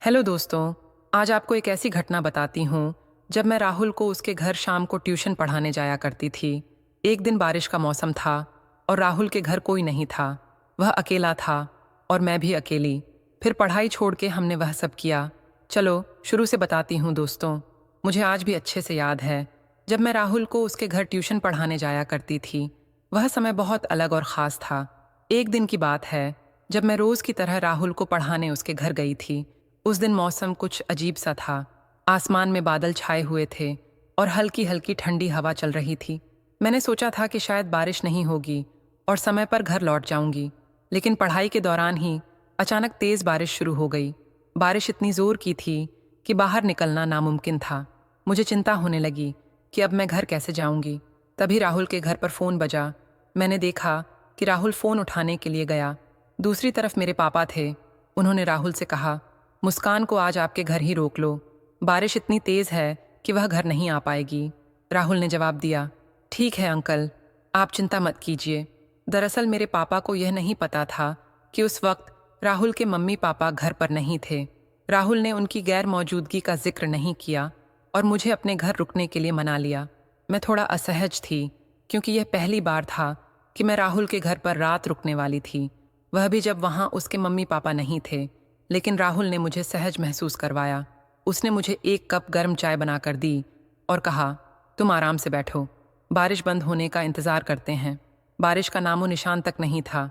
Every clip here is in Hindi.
हेलो दोस्तों। आज आपको एक ऐसी घटना बताती हूँ जब मैं राहुल को उसके घर शाम को ट्यूशन पढ़ाने जाया करती थी। एक दिन बारिश का मौसम था और राहुल के घर कोई नहीं था। वह अकेला था और मैं भी अकेली। फिर पढ़ाई छोड़ के हमने वह सब किया। चलो शुरू से बताती हूँ दोस्तों। मुझे आज भी अच्छे से याद है जब मैं राहुल को उसके घर ट्यूशन पढ़ाने जाया करती थी। वह समय बहुत अलग और ख़ास था। एक दिन की बात है जब मैं रोज़ की तरह राहुल को पढ़ाने उसके घर गई थी। उस दिन मौसम कुछ अजीब सा था। आसमान में बादल छाए हुए थे और हल्की हल्की ठंडी हवा चल रही थी। मैंने सोचा था कि शायद बारिश नहीं होगी और समय पर घर लौट जाऊंगी। लेकिन पढ़ाई के दौरान ही अचानक तेज़ बारिश शुरू हो गई। बारिश इतनी ज़ोर की थी कि बाहर निकलना नामुमकिन था। मुझे चिंता होने लगी कि अब मैं घर कैसे जाऊंगी। तभी राहुल के घर पर फ़ोन बजा। मैंने देखा कि राहुल फ़ोन उठाने के लिए गया। दूसरी तरफ मेरे पापा थे। उन्होंने राहुल से कहा, मुस्कान को आज आपके घर ही रोक लो। बारिश इतनी तेज़ है कि वह घर नहीं आ पाएगी। राहुल ने जवाब दिया, ठीक है अंकल, आप चिंता मत कीजिए। दरअसल मेरे पापा को यह नहीं पता था कि उस वक्त राहुल के मम्मी पापा घर पर नहीं थे। राहुल ने उनकी गैर मौजूदगी का जिक्र नहीं किया और मुझे अपने घर रुकने के लिए मना लिया। मैं थोड़ा असहज थी क्योंकि यह पहली बार था कि मैं राहुल के घर पर रात रुकने वाली थी, वह भी जब वहाँ उसके मम्मी पापा नहीं थे। लेकिन राहुल ने मुझे सहज महसूस करवाया। उसने मुझे एक कप गर्म चाय बनाकर दी और कहा, तुम आराम से बैठो, बारिश बंद होने का इंतज़ार करते हैं। बारिश का नामो निशान तक नहीं था।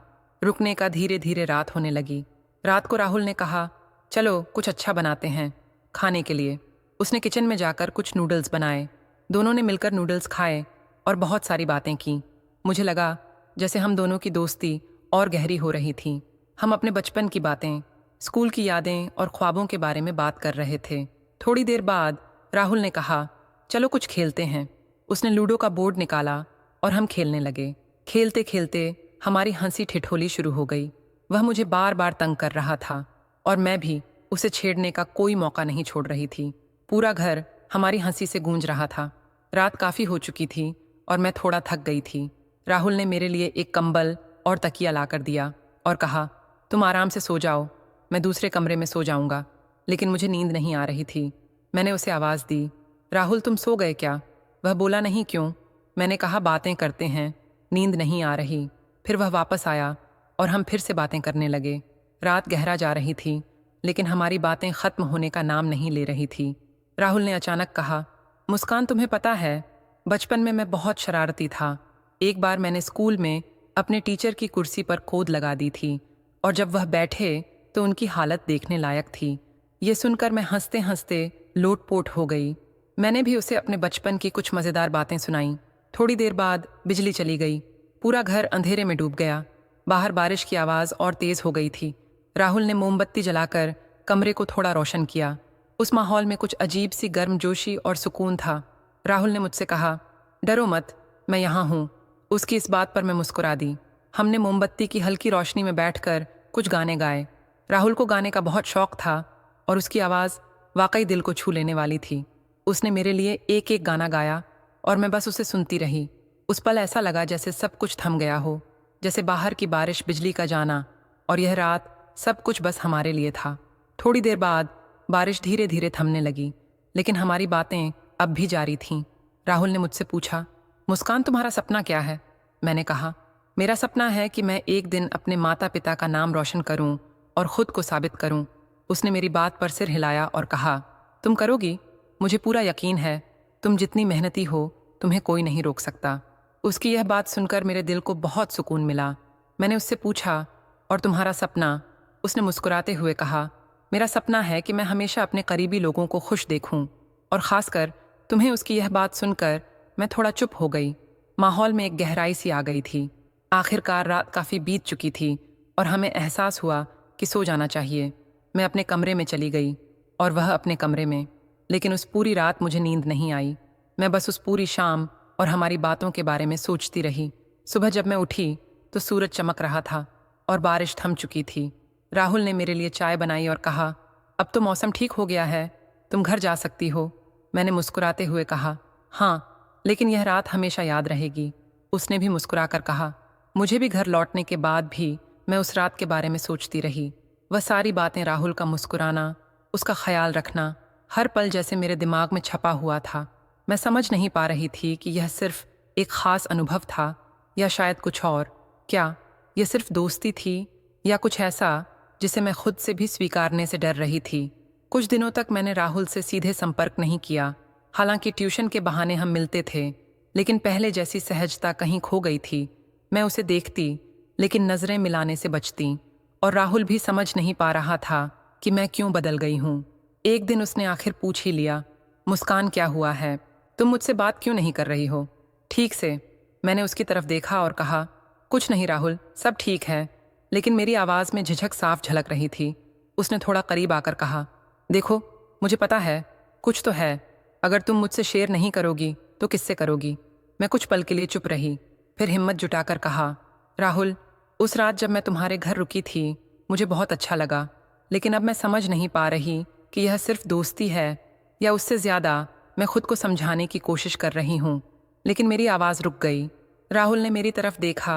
रुकने का धीरे धीरे रात होने लगी। रात को राहुल ने कहा, चलो कुछ अच्छा बनाते हैं खाने के लिए। उसने किचन में जाकर कुछ नूडल्स बनाए। दोनों ने मिलकर नूडल्स खाए और बहुत सारी बातें की। मुझे लगा जैसे हम दोनों की दोस्ती और गहरी हो रही थी। हम अपने बचपन की बातें, स्कूल की यादें और ख्वाबों के बारे में बात कर रहे थे। थोड़ी देर बाद राहुल ने कहा, चलो कुछ खेलते हैं। उसने लूडो का बोर्ड निकाला और हम खेलने लगे। खेलते खेलते हमारी हंसी ठिठोली शुरू हो गई। वह मुझे बार बार तंग कर रहा था और मैं भी उसे छेड़ने का कोई मौका नहीं छोड़ रही थी। पूरा घर हमारी हंसी से गूंज रहा था। रात काफ़ी हो चुकी थी और मैं थोड़ा थक गई थी। राहुल ने मेरे लिए एक कंबल और तकिया लाकर दिया और कहा, तुम आराम से सो जाओ, मैं दूसरे कमरे में सो जाऊंगा। लेकिन मुझे नींद नहीं आ रही थी। मैंने उसे आवाज़ दी, राहुल तुम सो गए क्या? वह बोला, नहीं, क्यों? मैंने कहा, बातें करते हैं, नींद नहीं आ रही। फिर वह वापस आया और हम फिर से बातें करने लगे। रात गहरा जा रही थी लेकिन हमारी बातें ख़त्म होने का नाम नहीं ले रही थी। राहुल ने अचानक कहा, मुस्कान तुम्हें पता है, बचपन में मैं बहुत शरारती था। एक बार मैंने स्कूल में अपने टीचर की कुर्सी पर खोद लगा दी थी और जब वह बैठे तो उनकी हालत देखने लायक थी। ये सुनकर मैं हंसते हंसते लोटपोट हो गई। मैंने भी उसे अपने बचपन की कुछ मज़ेदार बातें सुनाईं। थोड़ी देर बाद बिजली चली गई। पूरा घर अंधेरे में डूब गया। बाहर बारिश की आवाज़ और तेज़ हो गई थी। राहुल ने मोमबत्ती जलाकर कमरे को थोड़ा रोशन किया। उस माहौल में कुछ अजीब सी गर्मजोशी और सुकून था। राहुल ने मुझसे कहा, डरो मत, मैं यहाँ हूँ। उसकी इस बात पर मैं मुस्कुरा दी। हमने मोमबत्ती की हल्की रोशनी में बैठकर कुछ गाने गाए। राहुल को गाने का बहुत शौक था और उसकी आवाज़ वाकई दिल को छू लेने वाली थी। उसने मेरे लिए एक एक गाना गाया और मैं बस उसे सुनती रही। उस पल ऐसा लगा जैसे सब कुछ थम गया हो, जैसे बाहर की बारिश, बिजली का जाना और यह रात, सब कुछ बस हमारे लिए था। थोड़ी देर बाद बारिश धीरे धीरे थमने लगी लेकिन हमारी बातें अब भी जारी थीं। राहुल ने मुझसे पूछा, मुस्कान तुम्हारा सपना क्या है? मैंने कहा, मेरा सपना है कि मैं एक दिन अपने माता पिता का नाम रोशन करूं और खुद को साबित करूं। उसने मेरी बात पर सिर हिलाया और कहा, तुम करोगी? मुझे पूरा यकीन है, तुम जितनी मेहनती हो तुम्हें कोई नहीं रोक सकता। उसकी यह बात सुनकर मेरे दिल को बहुत सुकून मिला। मैंने उससे पूछा, और तुम्हारा सपना? उसने मुस्कुराते हुए कहा, मेरा सपना है कि मैं हमेशा अपने करीबी लोगों को खुश देखूं और ख़ासकर तुम्हें। उसकी यह बात सुनकर मैं थोड़ा चुप हो गई। माहौल में एक गहराई सी आ गई थी। आखिरकार रात काफ़ी बीत चुकी थी और हमें एहसास हुआ कि सो जाना चाहिए। मैं अपने कमरे में चली गई और वह अपने कमरे में। लेकिन उस पूरी रात मुझे नींद नहीं आई। मैं बस उस पूरी शाम और हमारी बातों के बारे में सोचती रही। सुबह जब मैं उठी तो सूरज चमक रहा था और बारिश थम चुकी थी। राहुल ने मेरे लिए चाय बनाई और कहा, अब तो मौसम ठीक हो गया है, तुम घर जा सकती हो। मैंने मुस्कुराते हुए कहा, हाँ, लेकिन यह रात हमेशा याद रहेगी। उसने भी मुस्कुराकर कहा, मुझे भी घर लौटने के बाद भी मैं उस रात के बारे में सोचती रही। वह सारी बातें, राहुल का मुस्कुराना, उसका ख्याल रखना हर पल जैसे मेरे दिमाग में छपा हुआ था। मैं समझ नहीं पा रही थी कि यह सिर्फ एक खास अनुभव था या शायद कुछ और। क्या यह सिर्फ दोस्ती थी या कुछ ऐसा जिसे मैं खुद से भी स्वीकारने से डर रही थी। कुछ दिनों तक मैंने राहुल से सीधे संपर्क नहीं किया। हालांकि ट्यूशन के बहाने हम मिलते थे, लेकिन पहले जैसी सहजता कहीं खो गई थी। मैं उसे देखती, लेकिन नजरें मिलाने से बचती, और राहुल भी समझ नहीं पा रहा था कि मैं क्यों बदल गई हूँ। एक दिन उसने आखिर पूछ ही लिया, मुस्कान क्या हुआ है? तुम मुझसे बात क्यों नहीं कर रही हो? ठीक से मैंने उसकी तरफ देखा और कहा, कुछ नहीं राहुल, सब ठीक है। लेकिन मेरी आवाज़ में झिझक साफ झलक रही थी। उसने थोड़ा करीब आकर कहा, देखो, मुझे पता है कुछ तो है। अगर तुम मुझसे शेयर नहीं करोगी तो किससे करोगी? मैं कुछ पल के लिए चुप रही, फिर हिम्मत जुटाकर कहा, राहुल, उस रात जब मैं तुम्हारे घर रुकी थी मुझे बहुत अच्छा लगा, लेकिन अब मैं समझ नहीं पा रही कि यह सिर्फ दोस्ती है या उससे ज़्यादा। मैं खुद को समझाने की कोशिश कर रही हूँ, लेकिन मेरी आवाज़ रुक गई। राहुल ने मेरी तरफ देखा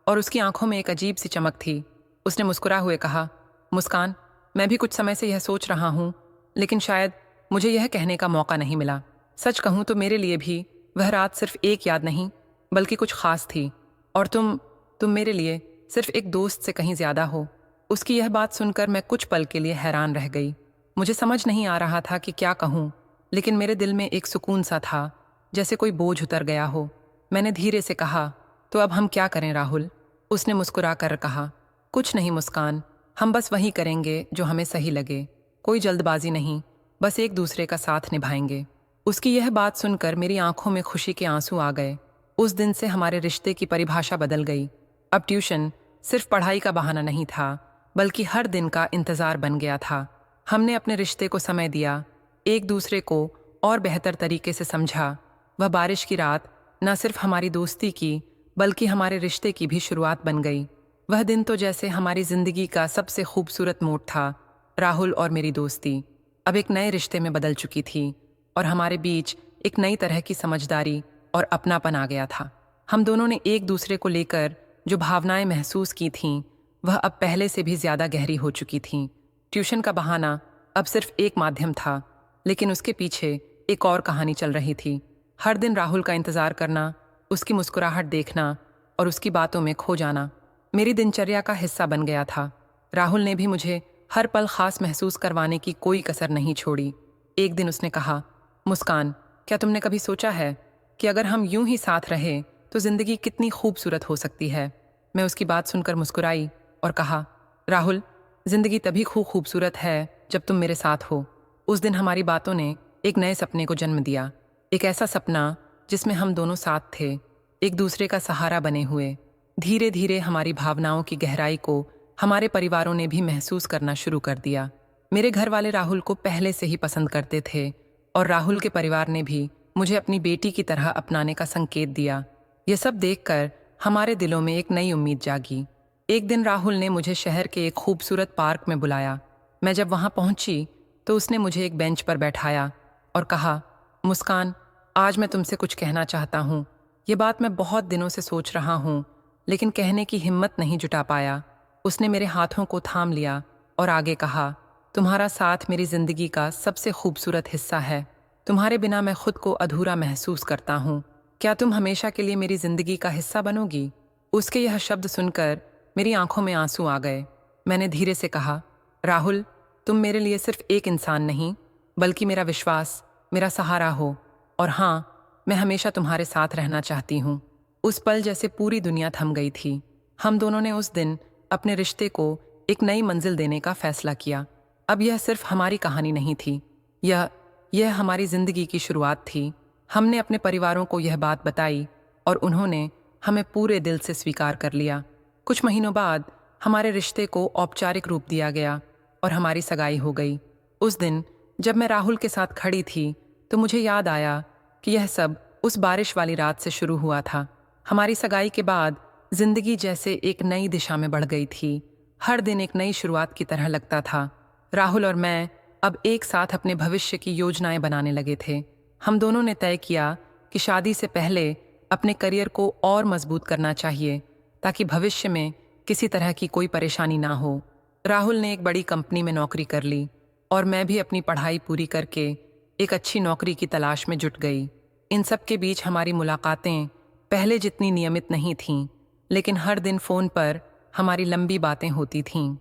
और उसकी आंखों में एक अजीब सी चमक थी। उसने मुस्कुरा हुए कहा, मुस्कान, मैं भी कुछ समय से यह सोच रहा हूँ, लेकिन शायद मुझे यह कहने का मौका नहीं मिला। सच कहूँ तो मेरे लिए भी वह रात सिर्फ एक याद नहीं, बल्कि कुछ खास थी। और तुम मेरे लिए सिर्फ एक दोस्त से कहीं ज़्यादा हो। उसकी यह बात सुनकर मैं कुछ पल के लिए हैरान रह गई। मुझे समझ नहीं आ रहा था कि क्या कहूँ, लेकिन मेरे दिल में एक सुकून सा था, जैसे कोई बोझ उतर गया हो। मैंने धीरे से कहा, तो अब हम क्या करें राहुल? उसने मुस्कुरा कर कहा, कुछ नहीं मुस्कान, हम बस वही करेंगे जो हमें सही लगे। कोई जल्दबाजी नहीं, बस एक दूसरे का साथ निभाएंगे। उसकी यह बात सुनकर मेरी आंखों में खुशी के आंसू आ गए। उस दिन से हमारे रिश्ते की परिभाषा बदल गई। अब ट्यूशन सिर्फ पढ़ाई का बहाना नहीं था, बल्कि हर दिन का इंतजार बन गया था। हमने अपने रिश्ते को समय दिया, एक दूसरे को और बेहतर तरीके से समझा। वह बारिश की रात न सिर्फ हमारी दोस्ती की, बल्कि हमारे रिश्ते की भी शुरुआत बन गई। वह दिन तो जैसे हमारी जिंदगी का सबसे खूबसूरत मोड़ था। राहुल और मेरी दोस्ती अब एक नए रिश्ते में बदल चुकी थी, और हमारे बीच एक नई तरह की समझदारी और अपनापन आ गया था। हम दोनों ने एक दूसरे को लेकर जो भावनाएं महसूस की थीं, वह अब पहले से भी ज्यादा गहरी हो चुकी थीं। ट्यूशन का बहाना अब सिर्फ एक माध्यम था, लेकिन उसके पीछे एक और कहानी चल रही थी। हर दिन राहुल का इंतजार करना, उसकी मुस्कुराहट देखना और उसकी बातों में खो जाना मेरी दिनचर्या का हिस्सा बन गया था। राहुल ने भी मुझे हर पल खास महसूस करवाने की कोई कसर नहीं छोड़ी। एक दिन उसने कहा, मुस्कान, क्या तुमने कभी सोचा है कि अगर हम यूं ही साथ रहे तो जिंदगी कितनी खूबसूरत हो सकती है? मैं उसकी बात सुनकर मुस्कुराई और कहा, राहुल, जिंदगी तभी खूबसूरत है जब तुम मेरे साथ हो। उस दिन हमारी बातों ने एक नए सपने को जन्म दिया, एक ऐसा सपना जिसमें हम दोनों साथ थे, एक दूसरे का सहारा बने हुए। धीरे धीरे हमारी भावनाओं की गहराई को हमारे परिवारों ने भी महसूस करना शुरू कर दिया। मेरे घर वाले राहुल को पहले से ही पसंद करते थे, और राहुल के परिवार ने भी मुझे अपनी बेटी की तरह अपनाने का संकेत दिया। यह सब देखकर हमारे दिलों में एक नई उम्मीद जागी। एक दिन राहुल ने मुझे शहर के एक खूबसूरत पार्क में बुलाया। मैं जब वहां पहुंची तो उसने मुझे एक बेंच पर बैठाया और कहा, मुस्कान, आज मैं तुमसे कुछ कहना चाहता हूँ। ये बात मैं बहुत दिनों से सोच रहा हूँ, लेकिन कहने की हिम्मत नहीं जुटा पाया। उसने मेरे हाथों को थाम लिया और आगे कहा, तुम्हारा साथ मेरी जिंदगी का सबसे खूबसूरत हिस्सा है। तुम्हारे बिना मैं खुद को अधूरा महसूस करता हूँ। क्या तुम हमेशा के लिए मेरी जिंदगी का हिस्सा बनोगी? उसके यह शब्द सुनकर मेरी आंखों में आंसू आ गए। मैंने धीरे से कहा, राहुल, तुम मेरे लिए सिर्फ एक इंसान नहीं, बल्कि मेरा विश्वास, मेरा सहारा हो। और हाँ, मैं हमेशा तुम्हारे साथ रहना चाहती हूँ। उस पल जैसे पूरी दुनिया थम गई थी। हम दोनों ने उस दिन अपने रिश्ते को एक नई मंजिल देने का फैसला किया। अब यह सिर्फ हमारी कहानी नहीं थी, यह हमारी जिंदगी की शुरुआत थी। हमने अपने परिवारों को यह बात बताई और उन्होंने हमें पूरे दिल से स्वीकार कर लिया। कुछ महीनों बाद हमारे रिश्ते को औपचारिक रूप दिया गया और हमारी सगाई हो गई। उस दिन जब मैं राहुल के साथ खड़ी थी तो मुझे याद आया कि यह सब उस बारिश वाली रात से शुरू हुआ था। हमारी सगाई के बाद जिंदगी जैसे एक नई दिशा में बढ़ गई थी। हर दिन एक नई शुरुआत की तरह लगता था। राहुल और मैं अब एक साथ अपने भविष्य की योजनाएं बनाने लगे थे। हम दोनों ने तय किया कि शादी से पहले अपने करियर को और मजबूत करना चाहिए, ताकि भविष्य में किसी तरह की कोई परेशानी ना हो। राहुल ने एक बड़ी कंपनी में नौकरी कर ली और मैं भी अपनी पढ़ाई पूरी करके एक अच्छी नौकरी की तलाश में जुट गई। इन सब के बीच हमारी मुलाकातें पहले जितनी नियमित नहीं थीं, लेकिन हर दिन फ़ोन पर हमारी लंबी बातें होती थीं।